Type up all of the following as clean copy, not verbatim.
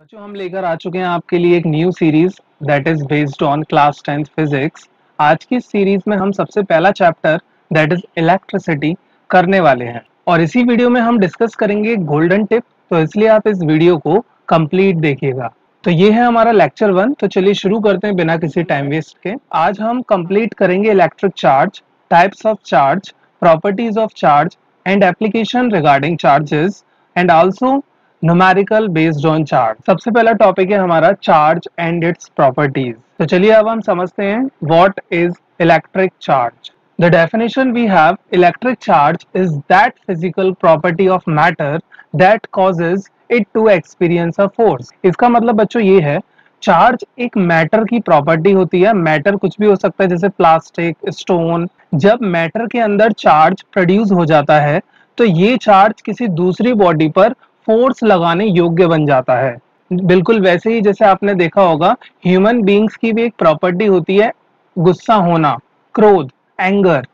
बच्चों हम लेकर आ चुके हैं आपके लिए एक new series that is based on class 10th physics. आज की सीरीज में हम सबसे पहला चैप्टर दैट इज इलेक्ट्रिसिटी करने वाले हैं और इसी वीडियो में हम डिस्कस करेंगे गोल्डन टिप। तो इसलिए आप इस वीडियो को कंप्लीट देखिएगा। तो ये है हमारा लेक्चर 1। तो चलिए शुरू करते हैं बिना किसी टाइम वेस्ट के। आज हम कंप्लीट करेंगे electric charge, types of charge, properties of charge and application regarding charges and also numerical based on charge. सबसे पहला टॉपिक है हमारा चार्ज एंड इट्स प्रॉपर्टीज। तो चलिए अब हम समझते हैं what is electric charge. The definition we have, electric charge is that physical property of matter that causes it to experience a force. इसका मतलब बच्चों ये है, चार्ज एक मैटर की प्रॉपर्टी होती है। मैटर कुछ भी हो सकता है जैसे प्लास्टिक, स्टोन। जब मैटर के अंदर चार्ज प्रोड्यूस हो जाता है तो ये चार्ज किसी दूसरी बॉडी पर फोर्स लगाने योग्य बन जाता है। बिल्कुल वैसे ही जैसे आपने देखा होगा ह्यूमन बीइंग्स की भी एक प्रॉपर्टी होती है गुस्सा होना, क्रोध, एंगर।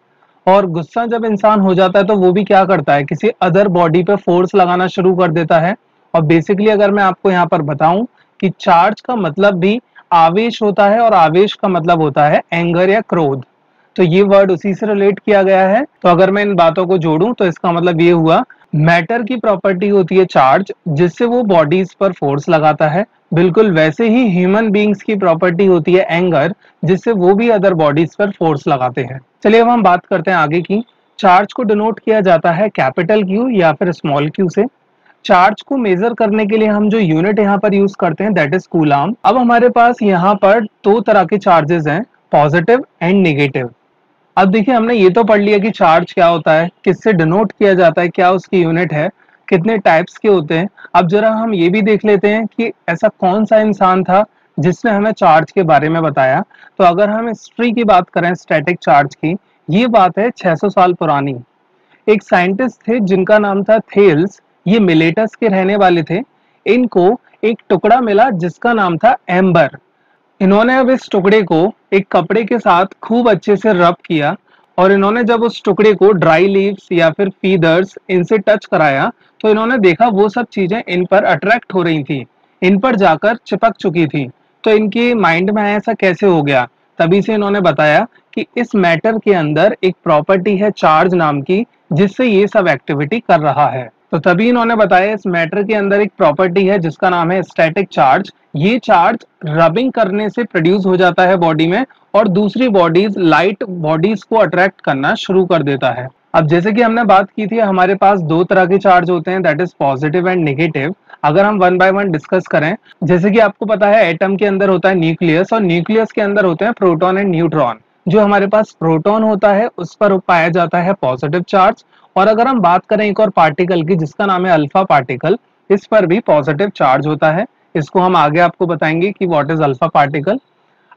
और गुस्सा जब इंसान हो जाता है तो वो भी क्या करता है, किसी अदर बॉडी पे फोर्स लगाना शुरू कर देता है। और बेसिकली अगर मैं आपको यहाँ पर बताऊं कि चार्ज का मतलब भी आवेश होता है और आवेश का मतलब होता है एंगर या क्रोध। तो ये वर्ड उसी से रिलेट किया गया है। तो अगर मैं इन बातों को जोड़ूं तो इसका मतलब ये हुआ, मैटर की प्रॉपर्टी होती है चार्ज जिससे वो बॉडीज पर फोर्स लगाता है। बिल्कुल वैसे ही ह्यूमन बीइंग्स की प्रॉपर्टी होती है एंगर, जिससे वो भी अदर बॉडीज पर फोर्स लगाते हैं। चलिए अब हम बात करते हैं आगे की। चार्ज को डिनोट किया जाता है कैपिटल क्यू या फिर स्मॉल क्यू से। चार्ज को मेजर करने के लिए हम जो यूनिट यहाँ पर यूज करते हैं दैट इज कूलाम। अब हमारे पास यहाँ पर दो तरह के चार्जेस हैं, पॉजिटिव एंड नेगेटिव। अब देखिए हमने ये तो पढ़ लिया कि चार्ज क्या होता है, किससे डिनोट किया जाता है, क्या उसकी यूनिट है, कितने टाइप्स के होते हैं। अब जरा हम ये भी देख लेते हैं कि ऐसा कौन सा इंसान था जिसने हमें चार्ज के बारे में बताया। तो अगर हम हिस्ट्री की बात करें स्टैटिक चार्ज की, ये बात है 600 साल पुरानी। एक साइंटिस्ट थे जिनका नाम था थेल्स। ये मिलेटस के रहने वाले थे। इनको एक टुकड़ा मिला जिसका नाम था एम्बर। इन्होंने अब इस टुकड़े को एक कपड़े के साथ खूब अच्छे से रब किया और इन्होंने जब उस टुकड़े को ड्राई लीव्स या फिर फीदर्स इनसे टच कराया तो इन्होंने देखा वो सब चीजें इन पर अट्रैक्ट हो रही थी, इन पर जाकर चिपक चुकी थी। तो इनके माइंड में ऐसा कैसे हो गया, तभी से इन्होंने बताया कि इस मैटर के अंदर एक प्रॉपर्टी है चार्ज नाम की जिससे ये सब एक्टिविटी कर रहा है। तो तभी इन्होंने बताया इस मैटर के अंदर एक प्रॉपर्टी है जिसका नाम है स्टैटिक चार्ज। ये चार्ज रबिंग करने से प्रोड्यूस हो जाता है बॉडी में और दूसरी बॉडीज, लाइट बॉडीज को अट्रैक्ट करना शुरू कर देता है। अब जैसे कि हमने बात की थी हमारे पास दो तरह के चार्ज होते हैं that is positive and negative. अगर हम वन बाय वन डिस्कस करें, जैसे कि आपको पता है एटम के अंदर होता है न्यूक्लियस और न्यूक्लियस के अंदर होते हैं प्रोटॉन एंड न्यूट्रॉन। जो हमारे पास प्रोटॉन होता है उस पर पाया जाता है पॉजिटिव चार्ज। और अगर हम बात करें एक और पार्टिकल की जिसका नाम है अल्फा पार्टिकल, इस पर भी पॉजिटिव चार्ज होता है। इसको हम आगे आपको बताएंगे कि व्हाट इज अल्फा पार्टिकल।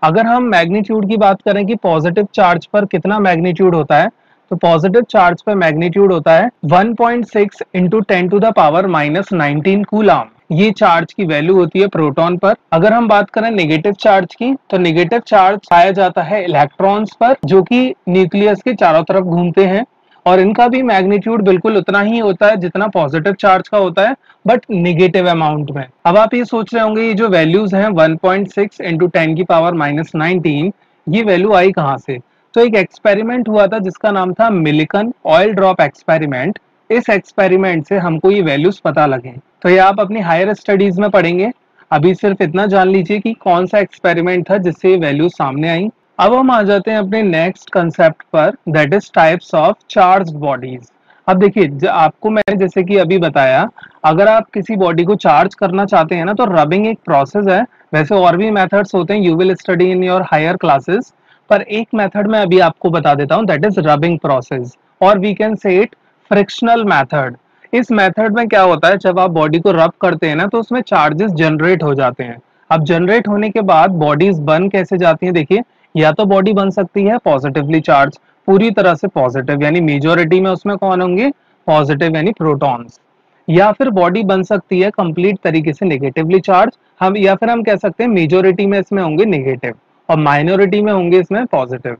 अगर हम मैग्नीट्यूड की बात करें कि पॉजिटिव चार्ज पर कितना मैग्नीट्यूड होता है, तो पॉजिटिव चार्ज पर मैग्नीट्यूड होता है 1.6 इंटू 10⁻⁻19 कूलाम। ये चार्ज की वैल्यू होती है प्रोटॉन पर। अगर हम बात करें नेगेटिव चार्ज की, तो नेगेटिव चार्ज पाया जाता है इलेक्ट्रॉन्स पर जो कि न्यूक्लियस के चारों तरफ घूमते हैं और इनका भी मैग्नीट्यूड बिल्कुल उतना ही होता है जितना पॉजिटिव चार्ज का होता है, बट निगेटिव अमाउंट में। अब आप ये सोच रहे होंगे ये जो वैल्यूज हैं 1.6 इंटू 10⁻⁻19, ये वैल्यू आई कहाँ से। तो एक एक्सपेरिमेंट हुआ था जिसका नाम था मिलिकन ऑयल ड्रॉप एक्सपेरिमेंट। इस एक्सपेरिमेंट से हमको ये वैल्यूज पता लगे। तो ये आप अपनी हायर स्टडीज में पढ़ेंगे। अभी सिर्फ इतना जान लीजिए कि कौन सा एक्सपेरिमेंट था जिससे ये वैल्यूज सामने आई। अब हम आ जाते हैं अपने नेक्स्ट कंसेप्ट पर that is types of charged bodies. अब देखिए आपको मैंने जैसे कि अभी बताया, अगर आप किसी बॉडी को चार्ज करना चाहते हैं ना तो रबिंग एक प्रोसेस है। वैसे और भी मेथड्स होते हैं, you will study in your higher classes, पर एक मेथड मैं अभी आपको बता देता हूं दैट इज रबिंग प्रोसेस और we can say it frictional method. इस मेथड में क्या होता है, जब आप बॉडी को रब करते हैं ना तो उसमें चार्जेस जनरेट हो जाते हैं। अब जनरेट होने के बाद बॉडीज बन कैसे जाती हैं, देखिए या तो बॉडी बन सकती है पॉजिटिवली चार्ज, पूरी तरह से पॉजिटिव यानी मेजोरिटी में उसमें कौन होंगे, पॉजिटिव यानी प्रोटॉन्स। या फिर बॉडी बन सकती है कंप्लीट तरीके से नेगेटिवली चार्ज, हम या फिर हम कह सकते हैं मेजोरिटी में इसमें होंगे नेगेटिव और माइनॉरिटी में होंगे इसमें पॉजिटिव।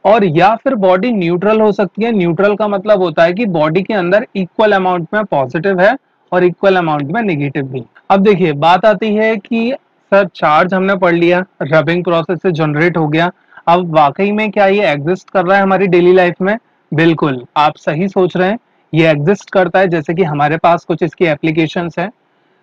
और या फिर बॉडी न्यूट्रल हो सकती है। न्यूट्रल का मतलब होता है कि बॉडी के अंदर इक्वल अमाउंट में पॉजिटिव है और इक्वल अमाउंट में नेगेटिव भी। अब देखिए बात आती है कि सर चार्ज हमने पढ़ लिया, रबिंग प्रोसेस से जनरेट हो गया, अब वाकई में क्या ये एग्जिस्ट कर रहा है हमारी डेली लाइफ में? बिल्कुल, आप सही सोच रहे हैं, ये एग्जिस्ट करता है। जैसे कि हमारे पास कुछ इसकी एप्लीकेशंस हैं,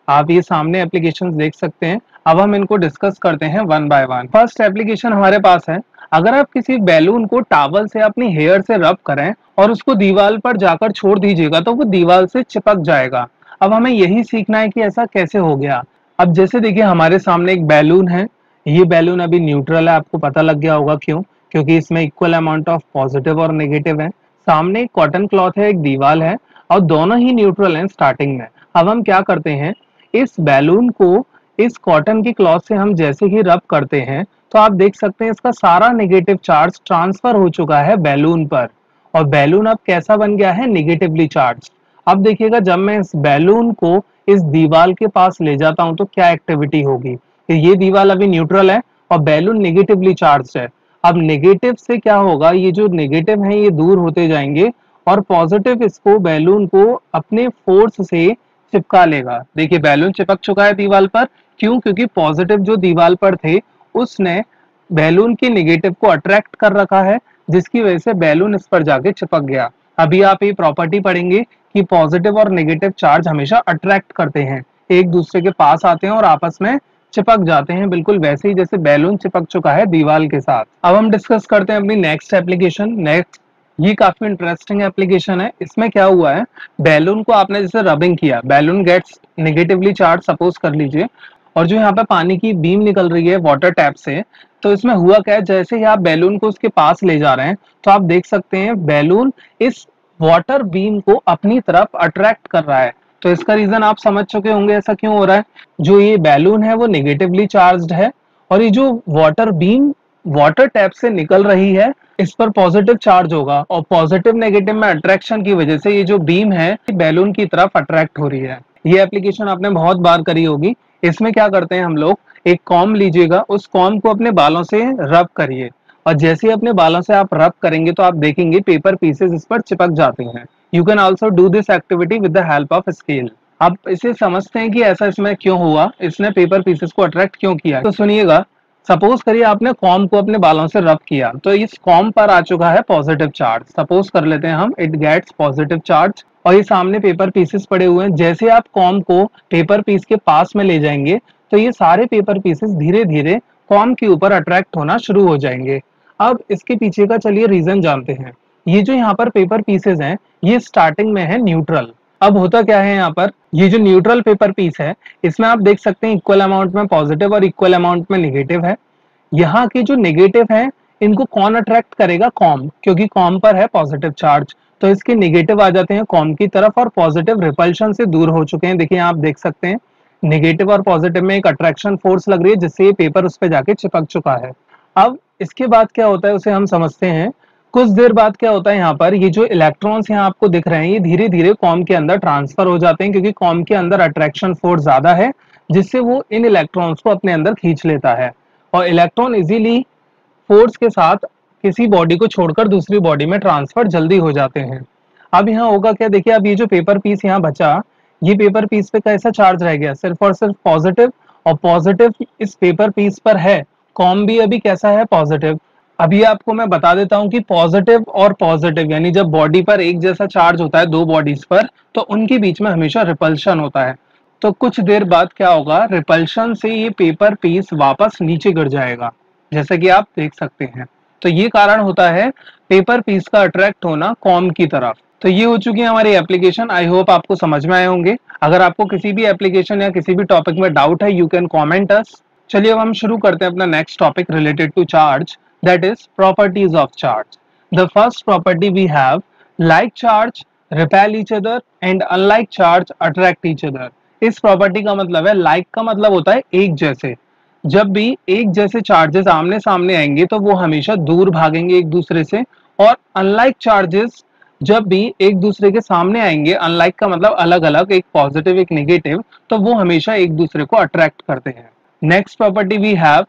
आप ये सामने एप्लीकेशंस देख सकते हैं। अब हम इनको डिस्कस करते हैं one by one. First application हमारे पास है, अगर आप किसी बैलून को टॉवल से अपनी हेयर से रब करें और उसको दीवार पर जाकर छोड़ दीजिएगा तो वो दीवार से चिपक जाएगा। अब हमें यही सीखना है कि ऐसा कैसे हो गया। अब जैसे देखिए हमारे सामने एक बैलून है, ये बैलून अभी न्यूट्रल है, आपको पता लग गया होगा क्यों? क्योंकि इसमें इक्वल अमाउंट ऑफ पॉजिटिव और नेगेटिव है। सामने एक कॉटन क्लॉथ है, एक दीवार है, और दोनों ही न्यूट्रल हैं स्टार्टिंग में। अब हम क्या करते हैं, इस बैलून को इस कॉटन की क्लॉथ से हम जैसे ही रब करते हैं तो आप देख सकते हैं इसका सारा नेगेटिव चार्ज ट्रांसफर हो चुका है बैलून पर, और बैलून अब कैसा बन गया है, नेगेटिवली चार्ज। अब देखिएगा जब मैं इस बैलून को इस दीवार के पास ले जाता हूं तो क्या एक्टिविटी होगी, कि ये दीवार अभी न्यूट्रल है और बैलून नेगेटिवली चार्ज है। अब नेगेटिव से क्या होगा, ये जो नेगेटिव है ये दूर होते जाएंगे और पॉजिटिव इसको बैलून को अपने फोर्स से चिपका लेगा। देखिए बैलून चिपक चुका है दीवार पर, क्यों? क्योंकि पॉजिटिव जो दीवार पर थे उसने बैलून के नेगेटिव को अट्रैक्ट कर रखा है, जिसकी वजह से बैलून इस पर जाके चिपक गया। अभी आप ये प्रॉपर्टी पढ़ेंगे कि पॉजिटिव और नेगेटिव चार्ज हमेशा अट्रैक्ट करते हैं, एक दूसरे के पास आते हैं और आपस में चिपक जाते हैं, बिल्कुल वैसे ही जैसे बैलून चिपक चुका है दीवार के साथ। अब हम डिस्कस करते हैं अपनी नेक्स्ट एप्लीकेशन। नेक्स्ट, ये काफी इंटरेस्टिंग एप्लीकेशन है। इसमें क्या हुआ है, बैलून को आपने जैसे रबिंग किया, balloon gets negatively charge suppose कर लीजिए, और जो यहाँ पे पानी की बीम निकल रही है वाटर टैप से, तो इसमें हुआ क्या है, जैसे ही आप बैलून को उसके पास ले जा रहे हैं तो आप देख सकते हैं बैलून इस वाटर बीम को अपनी तरफ अट्रैक्ट कर रहा है। तो इसका रीजन आप समझ चुके होंगे ऐसा क्यों हो रहा है। जो ये बैलून है वो नेगेटिवली चार्ज्ड है, और ये जो वाटर बीम वाटर टैप से निकल रही है इस पर पॉजिटिव चार्ज होगा, और पॉजिटिव नेगेटिव में अट्रैक्शन की वजह से ये जो बीम है बैलून की तरफ अट्रैक्ट हो रही है। ये एप्लीकेशन आपने बहुत बार करी होगी। इसमें क्या करते हैं हम लोग, एक कॉम लीजिएगा, उस कॉम को अपने बालों से रब करिए, और जैसे ही अपने बालों से आप रब करेंगे तो आप देखेंगे पेपर पीसेस इस पर चिपक जाते हैं। You can also do this activity with the help of scale. आप इसे समझते हैं कि ऐसा इसमें क्यों हुआ, इसने पेपर पीसेस को अट्रैक्ट क्यों किया। तो सुनिएगा, सपोज करिए आपने कॉम को अपने बालों से रब किया तो इस कॉम पर आ चुका है पॉजिटिव चार्ज। सपोज कर लेते हैं हम, इट गेट्स पॉजिटिव चार्ज, और ये सामने पेपर पीसेस पड़े हुए हैं। जैसे आप कॉम को पेपर पीस के पास में ले जाएंगे तो ये सारे पेपर पीसेस धीरे धीरे कॉम के ऊपर अट्रैक्ट होना शुरू हो जाएंगे। अब इसके पीछे का चलिए रीजन जानते हैं। ये जो यहाँ पर पेपर पीसेस हैं ये स्टार्टिंग में है न्यूट्रल। अब होता क्या है, यहाँ पर ये जो न्यूट्रल पेपर पीस है इसमें आप देख सकते हैं इक्वल अमाउंट में पॉजिटिव और इक्वल अमाउंट में नेगेटिव है। यहाँ के जो नेगेटिव है इनको कौन अट्रैक्ट करेगा, कॉम, क्योंकि कॉम पर है पॉजिटिव चार्ज, तो इसके नेगेटिव आ जाते हैं कॉम की तरफ और पॉजिटिव रिपल्शन से दूर हो चुके हैं। देखिए आप देख सकते हैं नेगेटिव और पॉजिटिव में एक अट्रैक्शन फोर्स लग रही है जिससे ये पेपर उस पर जाके चिपक चुका है। अब इसके बाद क्या होता है उसे हम समझते हैं। कुछ देर बाद क्या होता है, यहाँ पर ये जो इलेक्ट्रॉन्स यहाँ आपको दिख रहे हैं ये धीरे धीरे कॉम के अंदर ट्रांसफर हो जाते हैं, क्योंकि कॉम के अंदर अट्रैक्शन फोर्स ज्यादा है जिससे वो इन इलेक्ट्रॉन्स को अपने अंदर खींच लेता है, और इलेक्ट्रॉन इजीली फोर्स के साथ किसी बॉडी को छोड़कर दूसरी बॉडी में ट्रांसफर जल्दी हो जाते हैं। अब यहाँ होगा क्या, देखिए अब ये जो पेपर पीस यहाँ बचा, ये पेपर पीस पे कैसा चार्ज रह गया, सिर्फ और सिर्फ पॉजिटिव, और पॉजिटिव इस पेपर पीस पर है, कॉम भी अभी कैसा है, पॉजिटिव। अभी आपको मैं बता देता हूं कि पॉजिटिव और पॉजिटिव यानी जब बॉडी पर एक जैसा चार्ज होता है दो बॉडीज पर तो उनके बीच में हमेशा रिपल्शन होता है। तो कुछ देर बाद क्या होगा, रिपल्शन से ये पेपर पीस वापस नीचे गिर जाएगा, जैसा कि आप देख सकते हैं। तो ये कारण होता है पेपर पीस का अट्रैक्ट होना कॉम की तरफ। तो ये हो चुकी है हमारी एप्लीकेशन। आई होप आपको समझ में आए होंगे। अगर आपको किसी भी एप्लीकेशन या किसी भी टॉपिक में डाउट है यू कैन कॉमेंट अस। चलिए अब हम शुरू करते हैं अपना next topic related to charge, that is properties of charge. The first property we have, like charge repel each other and unlike charge attract each other. इस प्रॉपर्टी का मतलब है, like का मतलब होता है एक जैसे, जब भी एक जैसे चार्जेस आमने सामने आएंगे तो वो हमेशा दूर भागेंगे एक दूसरे से, और अनलाइक चार्जेस जब भी एक दूसरे के सामने आएंगे, अनलाइक का मतलब अलग अलग, एक पॉजिटिव एक नेगेटिव, तो वो हमेशा एक दूसरे को अट्रैक्ट करते हैं। नेक्स्ट प्रॉपर्टी वी हैव,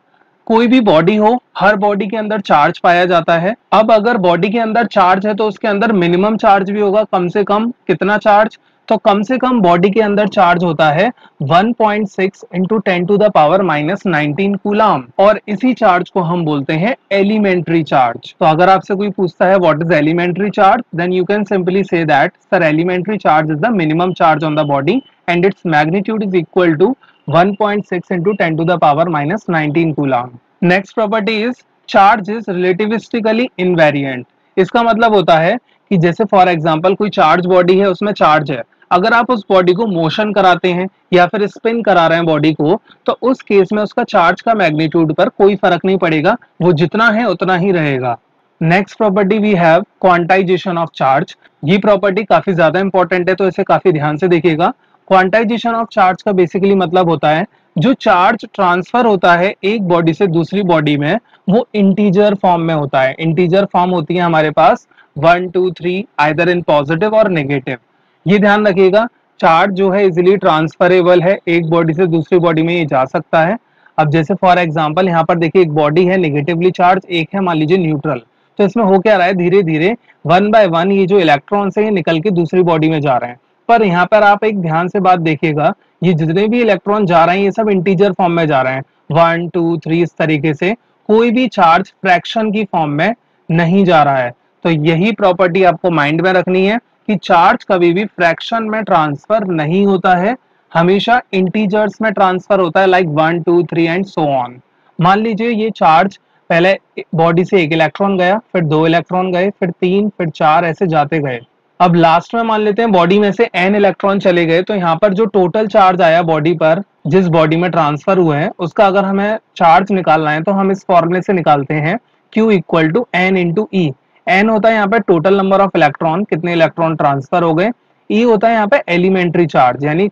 कोई भी बॉडी हो हर बॉडी के अंदर चार्ज पाया जाता है। अब अगर बॉडी के अंदर चार्ज है तो उसके अंदर मिनिमम चार्ज भी होगा, कम से कम कितना चार्ज, तो कम से कम बॉडी के अंदर चार्ज होता है 1.6 into 10 to the power minus 19 coulomb, और इसी चार्ज को हम बोलते हैं एलिमेंट्री चार्ज। तो अगर आपसे कोई पूछता है what is elementary charge, then you can simply say that sir elementary charge is the minimum charge on the body and its magnitude is equal to 1.6 into 10 to the power minus 19 coulomb. Next property is charge is relativistically invariant. इसका मतलब होता है कि जैसे for example कोई charge body है, उसमें charge है, अगर आप उस बॉडी को मोशन कराते हैं या फिर स्पिन करा रहे हैं बॉडी को, तो उस केस में उसका चार्ज का मैग्नीट्यूड पर कोई फर्क नहीं पड़ेगा, वो जितना है उतना ही रहेगा। Next property we have quantization of charge. ये प्रॉपर्टी काफी ज्यादा इंपॉर्टेंट है, तो इसे काफी ध्यान से देखिएगा। क्वांटाइजेशन ऑफ चार्ज का बेसिकली मतलब होता है जो चार्ज ट्रांसफर होता है एक बॉडी से दूसरी बॉडी में, वो इंटीजर फॉर्म में होता है। इंटीजर फॉर्म होती है हमारे पास 1 2 3 आइदर इन पॉजिटिव और नेगेटिव। ये ध्यान रखिएगा, चार्ज जो है इजिली ट्रांसफरेबल है, एक बॉडी से दूसरी बॉडी में ये जा सकता है। अब जैसे फॉर एग्जांपल यहाँ पर देखिए एक बॉडी है नेगेटिवली चार्ज, एक है मान लीजिए न्यूट्रल, तो इसमें हो क्या रहा है, धीरे धीरे 1 बाय 1 ये जो इलेक्ट्रॉन्स है ये निकल के दूसरी बॉडी में जा रहे हैं। पर यहाँ पर आप एक ध्यान से बात देखिएगा, ये जितने भी इलेक्ट्रॉन जा रहे हैं ये सब इंटीजर फॉर्म में जा रहे हैं, 1 2 3 इस तरीके से, कोई भी चार्ज फ्रैक्शन की फॉर्म में नहीं जा रहा है। तो यही प्रॉपर्टी आपको माइंड में रखनी है कि चार्ज कभी भी फ्रैक्शन में ट्रांसफर नहीं होता है, हमेशा इंटीजर्स में ट्रांसफर होता है, लाइक 1 2 3 एंड सो ऑन। मान लीजिए ये चार्ज पहले बॉडी से एक इलेक्ट्रॉन गया, फिर 2 इलेक्ट्रॉन गए, फिर 3, फिर 4, ऐसे जाते गए। अब लास्ट में मान लेते हैं बॉडी में से n इलेक्ट्रॉन चले गए, तो यहाँ पर जो टोटल चार्ज आया बॉडी पर, जिस बॉडी में ट्रांसफर हुए हैं, उसका अगर हमें चार्ज निकालना है तो हम इस फॉर्मूले से निकालते हैं Q equal to n into E. N होता है यहाँ पे टोटल नंबर ऑफ इलेक्ट्रॉन, कितने इलेक्ट्रॉन ट्रांसफर हो गए, ई होता है यहाँ पे एलिमेंट्री चार्ज, यानी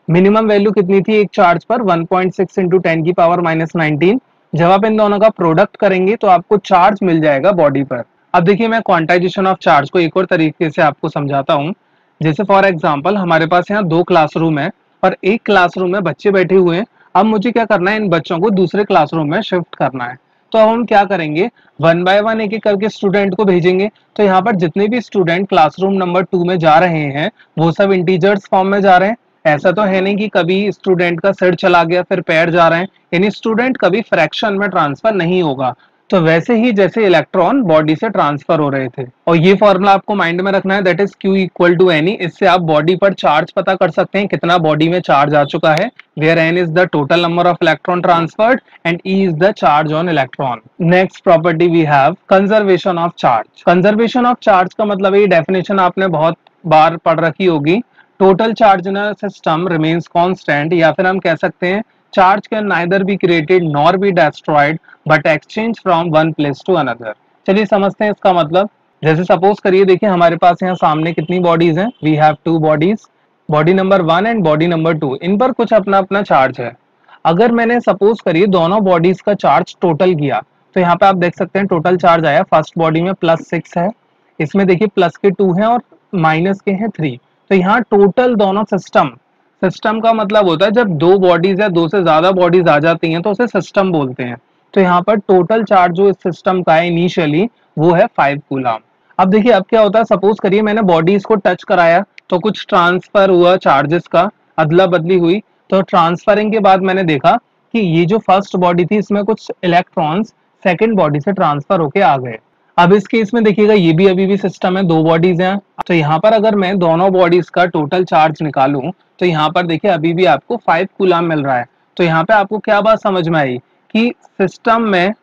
मिनिमम वैल्यू कितनी थी एक चार्ज पर, 1.6 इंटू 10 की पावर माइनस 19। जब आप इन दोनों का प्रोडक्ट करेंगे तो आपको चार्ज मिल जाएगा बॉडी पर। अब देखिए मैं क्वांटाइजेशन ऑफ चार्ज को एक और तरीके से आपको समझाता हूँ। जैसे फॉर एग्जांपल हमारे पास यहाँ 2 क्लासरूम है और एक क्लासरूम में बच्चे बैठे हुए हैं। अब मुझे क्या करना है, इन बच्चों को दूसरे क्लासरूम में शिफ्ट करना है। तो अब हम क्या करेंगे, 1 बाय 1 एक एक करके स्टूडेंट को भेजेंगे। तो यहाँ पर जितने भी स्टूडेंट क्लासरूम नंबर 2 में जा रहे हैं वो सब इंटीजर्स फॉर्म में जा रहे हैं। ऐसा तो है नहीं कि कभी स्टूडेंट का सिर चला गया फिर पैर जा रहे हैं, यानी स्टूडेंट कभी फ्रैक्शन में ट्रांसफर नहीं होगा। तो वैसे ही जैसे इलेक्ट्रॉन बॉडी से ट्रांसफर हो रहे थे, और ये फॉर्मूला आपको माइंड में रखना है, that is Q equal to N E. इससे आप बॉडी पर चार्ज पता कर सकते हैं, कितना बॉडी में चार्ज आ चुका है, where n is the total number of electron transferred and E is the charge on electron. Next property we have conservation of charge. Conservation of charge का मतलब ये डेफिनेशन आपने बहुत बार पढ़ रखी होगी, total charge in a system remains constant, या फिर हम कह सकते हैं charge can neither be created nor be destroyed but exchange from one place to another. चलिए समझते हैं इसका मतलब। जैसे सपोज करिए, देखिए हमारे पास यहाँ सामने कितनी बॉडीज हैं, we have 2 bodies, body number 1 and body number 2। इन पर कुछ अपना अपना चार्ज है। अगर मैंने सपोज करिए दोनों बॉडीज का चार्ज टोटल किया, तो यहाँ पे आप देख सकते हैं टोटल चार्ज आया, फर्स्ट बॉडी में +6 है, इसमें देखिए प्लस के 2 हैं और माइनस के हैं 3। तो यहाँ टोटल दोनों सिस्टम का मतलब होता है जब 2 बॉडीज या 2 से ज्यादा बॉडीज आ जाती हैं तो उसे सिस्टम बोलते हैं। तो यहाँ पर टोटल चार्ज जो इस सिस्टम का है इनिशियली वो है 5 कूलाम। अब देखिए अब क्या होता है, सपोज करिए मैंने बॉडीज को टच कराया तो कुछ ट्रांसफर हुआ, चार्जेस का अदला बदली हुई। तो ट्रांसफरिंग के बाद मैंने देखा कि ये जो फर्स्ट बॉडी थी इसमें कुछ इलेक्ट्रॉन्स सेकेंड बॉडी से ट्रांसफर होके आ गए। अब इस केस में देखिएगा ये भी अभी भी सिस्टम है, 2 बॉडीज हैं। तो यहाँ पर अगर मैं दोनों बॉडीज का टोटल चार्ज निकालूं तो यहाँ पर देखिए अभी भी आपको 5 कूलाम मिल रहा है। तो यहाँ पे आपको क्या बात समझ में आई कि सिस्टम में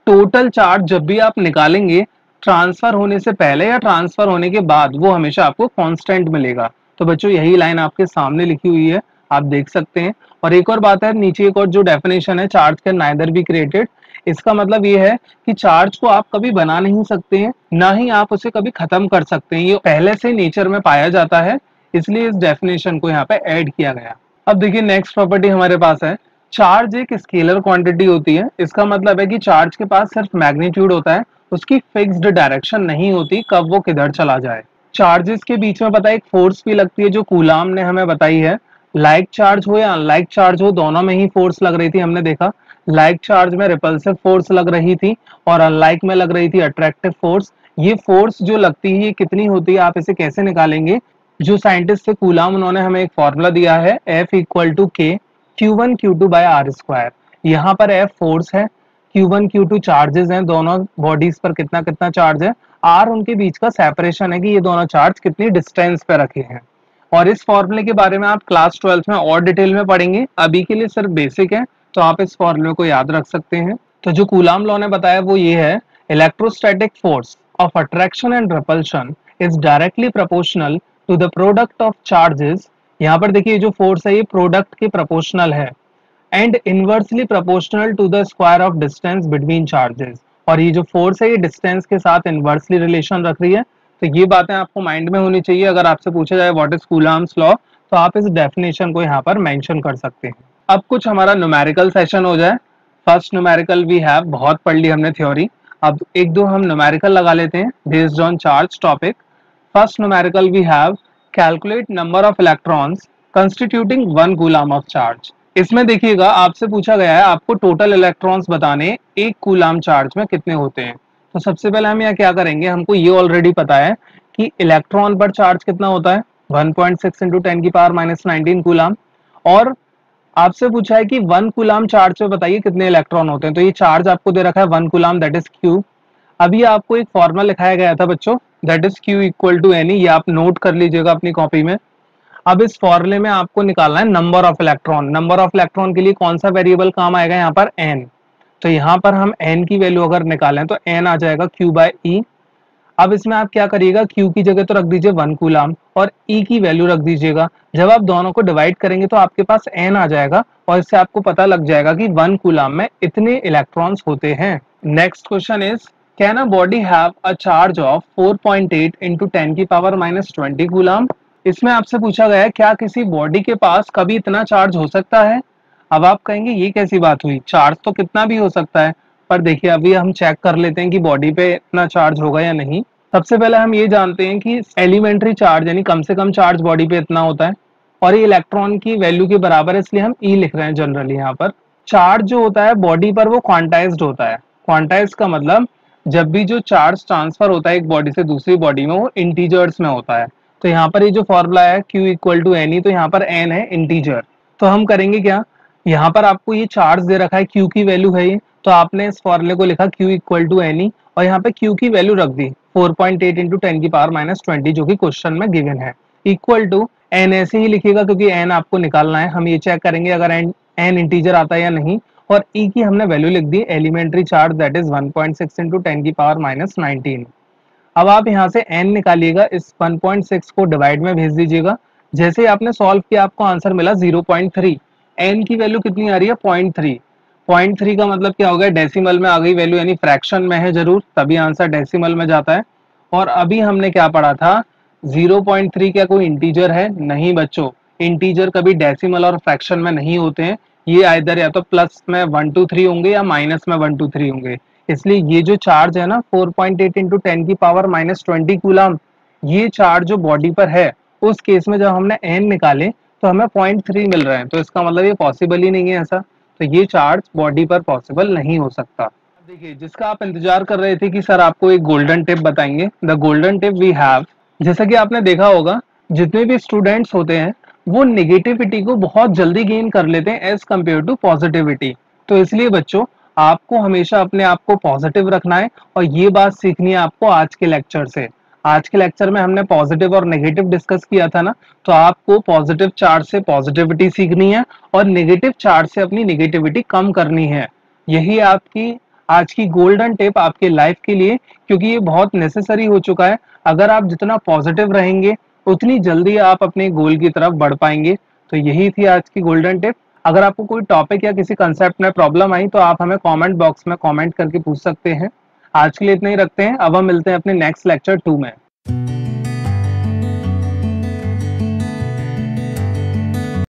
टोटल चार्ज जब भी आप निकालेंगे, ट्रांसफर होने से पहले या ट्रांसफर होने के बाद, वो हमेशा आपको कांस्टेंट मिलेगा। तो बच्चों यही लाइन आपके सामने लिखी हुई है, आप देख सकते हैं। और एक और बात है, नीचे एक और जो डेफिनेशन है, charge can neither be created, इसका मतलब ये है कि चार्ज को आप कभी बना नहीं सकते हैं, ना ही आप उसे कभी खत्म कर सकते हैं, ये पहले से नेचर में पाया जाता है, इसलिए इस डेफिनेशन को यहाँ पे ऐड किया गया। अब देखिए नेक्स्ट प्रॉपर्टी हमारे पास है, चार्ज एक स्केलर क्वांटिटी होती है। इसका मतलब है कि चार्ज के पास सिर्फ मैग्नीट्यूड होता है, उसकी फिक्स्ड डायरेक्शन नहीं होती कब वो किधर चला जाए। चार्जेस के बीच में पता है एक फोर्स भी लगती है जो कूलाम ने हमें बताई है। लाइक चार्ज हो या अनलाइक चार्ज हो, दोनों में ही फोर्स लग रही थी, हमने देखा। लाइक चार्ज में रिपल्सिव फोर्स लग रही थी और अनलाइक में लग रही थी अट्रैक्टिव फोर्स। ये फोर्स जो लगती है ये कितनी होती है, आप इसे कैसे निकालेंगे, जो साइंटिस्ट थे कूलाम, उन्होंने हमें एक फॉर्मूला दिया है F इक्वल टू के Q1 Q2 bye are square. यहाँ पर F फोर्स है, Q1 Q2 चार्जेस हैं, दोनों बॉडीज पर कितना कितना चार्ज है, R उनके बीच का सेपरेशन है कि ये दोनों चार्ज कितनी डिस्टेंस पे रखे हैं। और इस फॉर्मूले के बारे में आप क्लास 12 में और डिटेल में पढ़ेंगे, अभी के लिए सिर्फ बेसिक है, तो आप इस फॉर्मूले को याद रख सकते हैं। तो जो कूलाम लॉ ने बताया वो ये है, electrostatic force of attraction and repulsion is directly proportional to the product of charges. यहाँ पर देखिए जो फोर्स है ये प्रोडक्ट के प्रोपोर्शनल है, and inversely proportional to the square of distance between charges. और ये जो फोर्स है ये डिस्टेंस के साथ इनवर्सली रिलेशन रख रही है। तो ये बातें आपको माइंड में होनी चाहिए। अगर आपसे पूछा जाए व्हाट इज कूलाम्स लॉ, तो आप इस डेफिनेशन को यहाँ पर मेंशन कर सकते हैं। अब कुछ हमारा न्यूमेरिकल सेशन हो जाए। फर्स्ट न्यूमेरिकल वी हैव, बहुत पढ़ ली हमने थ्योरी, अब एक दो हम न्यूमेरिकल लगा लेते हैं based on charge topic. First numerical we have, calculate number of electrons constituting 1 coulomb of charge. इसमें देखिएगा आपसे पूछा गया है आपको टोटल इलेक्ट्रॉन्स बताने, 1 कूलाम चार्ज में कितने होते हैं। तो सबसे पहले हम यहाँ क्या करेंगे, हमको ये ऑलरेडी पता है कि इलेक्ट्रॉन पर चार्ज कितना होता है, 1.6 इंटू 10 की पावर माइनस 19 कूलाम। और आपसे पूछा है कि 1 कूलाम चार्ज में बताइए कितने इलेक्ट्रॉन होते हैं। तो ये चार्ज आपको दे रखा है 1 कूलाम, दैट इज क्यू। अभी आपको एक फॉर्मूला लिखाया गया था बच्चों, that is Q equal to N. ये आप नोट कर लीजिएगा अपनी कॉपी में। अब इस फॉर्मूले में आपको निकालना है number of electron. Number of electron के लिए कौन सा वेरिएबल काम आएगा, यहाँ पर एन। तो यहाँ पर हम एन की वैल्यू अगर निकालें तो एन आ जाएगा क्यू बाय ई। अब इसमें आप क्या करिएगा, क्यू की जगह तो रख दीजिए 1 कूलाम और ई की वैल्यू रख दीजिएगा। जब आप दोनों को डिवाइड करेंगे तो आपके पास एन आ जाएगा और इससे आपको पता लग जाएगा कि 1 कूलाम में इतने इलेक्ट्रॉन्स होते हैं। Next question is, can a body have a charge of 4.8 into 10 की पावर माइनस 20 कूलाम। इसमें आपसे पूछा गया है क्या किसी बॉडी के पास कभी इतना चार्ज हो सकता है। अब आप कहेंगे ये कैसी बात हुई, चार्ज तो कितना भी हो सकता है। पर देखिए अभी हम चेक कर लेते हैं कि बॉडी पे इतना चार्ज होगा या नहीं। सबसे पहले हम ये जानते हैं कि एलिमेंट्री चार्ज यानी कम से कम चार्ज बॉडी पे इतना होता है, और ये इलेक्ट्रॉन की वैल्यू के बराबर है, इसलिए हम ई लिख रहे हैं जनरली। यहाँ पर चार्ज जो होता है बॉडी पर वो क्वांटाइज्ड होता है। क्वांटाइज्ड का मतलब जब भी जो चार्ज ट्रांसफर होता है एक बॉडी से दूसरी बॉडी में, वो इंटीजर्स में होता है। तो यहाँ पर ये जो फॉर्मूला है Q equal to N E, तो यहाँ पर n है इंटीजर। तो हम करेंगे क्या, यहाँ पर आपको ये चार्ज दे रखा है, Q की वैल्यू है ये, तो आपने इस फॉर्मूले को लिखा Q equal to N E और यहाँ पे Q की वैल्यू रख दी 4.8 इंटू 10 की पावर माइनस 20 जो कि क्वेश्चन में गिवन है, इक्वल टू n। ऐसे ही लिखिएगा क्योंकि n आपको निकालना है। हम ये चेक करेंगे अगर n इंटीजर आता है या नहीं। और E की हमने वैल्यू लिख दी elementary charge, that is 1.6 into 10 की पावर माइनस 19। अब आप यहाँ से n निकालिएगा, इस 1.6 को डिवाइड में भेज दीजिएगा। जैसे ही आपने सॉल्व किया आपको आंसर मिला 0.3। n की वैल्यू कितनी आ रही है, 0.3। 0.3 का मतलब क्या हो गया, डेसिमल में आ गई वैल्यू, यानी फ्रैक्शन में है जरूर, तभी आंसर डेसिमल में जाता है। और अभी हमने क्या पढ़ा था, 0.3 क्या कोई इंटीजर है, नहीं बच्चों। इंटीजर कभी डेसिमल और फ्रैक्शन में नहीं होते हैं, ये आइदर या तो प्लस में 1 2 3 होंगे या माइनस में 1 2 3 होंगे। इसलिए ये जो चार्ज है ना 4.8 इंटू 10 की पावर माइनस 20 कूलाम, ये चार्ज जो बॉडी पर है, उस केस में जब हमने n निकाले तो हमें 0.3 मिल रहे हैं। तो इसका मतलब ये पॉसिबल ही नहीं है ऐसा, तो ये चार्ज बॉडी पर पॉसिबल नहीं हो सकता। देखिए जिसका आप इंतजार कर रहे थे कि सर आपको एक गोल्डन टिप बताएंगे, the golden tip we have. जैसा कि आपने देखा होगा जितने भी स्टूडेंट्स होते हैं वो नेगेटिविटी को बहुत जल्दी गेन कर लेते हैं एज कम्पेयर टू पॉजिटिविटी। तो इसलिए बच्चों आपको हमेशा अपने आप को पॉजिटिव रखना है, और ये बात सीखनी है आपको आज के लेक्चर से। आज के लेक्चर में हमने पॉजिटिव और नेगेटिव डिस्कस किया था ना, तो आपको पॉजिटिव चार्ज से पॉजिटिविटी सीखनी है और नेगेटिव चार्ज से अपनी नेगेटिविटी कम करनी है। यही आपकी आज की गोल्डन टिप आपके लाइफ के लिए, क्योंकि ये बहुत नेसेसरी हो चुका है। अगर आप जितना पॉजिटिव रहेंगे उतनी जल्दी आप अपने गोल की तरफ बढ़ पाएंगे। तो यही थी आज की गोल्डन टिप। अगर आपको कोई टॉपिक या किसी कंसेप्ट में प्रॉब्लम आई तो आप हमें कमेंट बॉक्स में कमेंट करके पूछ सकते हैं। आज के लिए इतना ही रखते हैं, अब हम मिलते हैं अपने नेक्स्ट लेक्चर 2 में।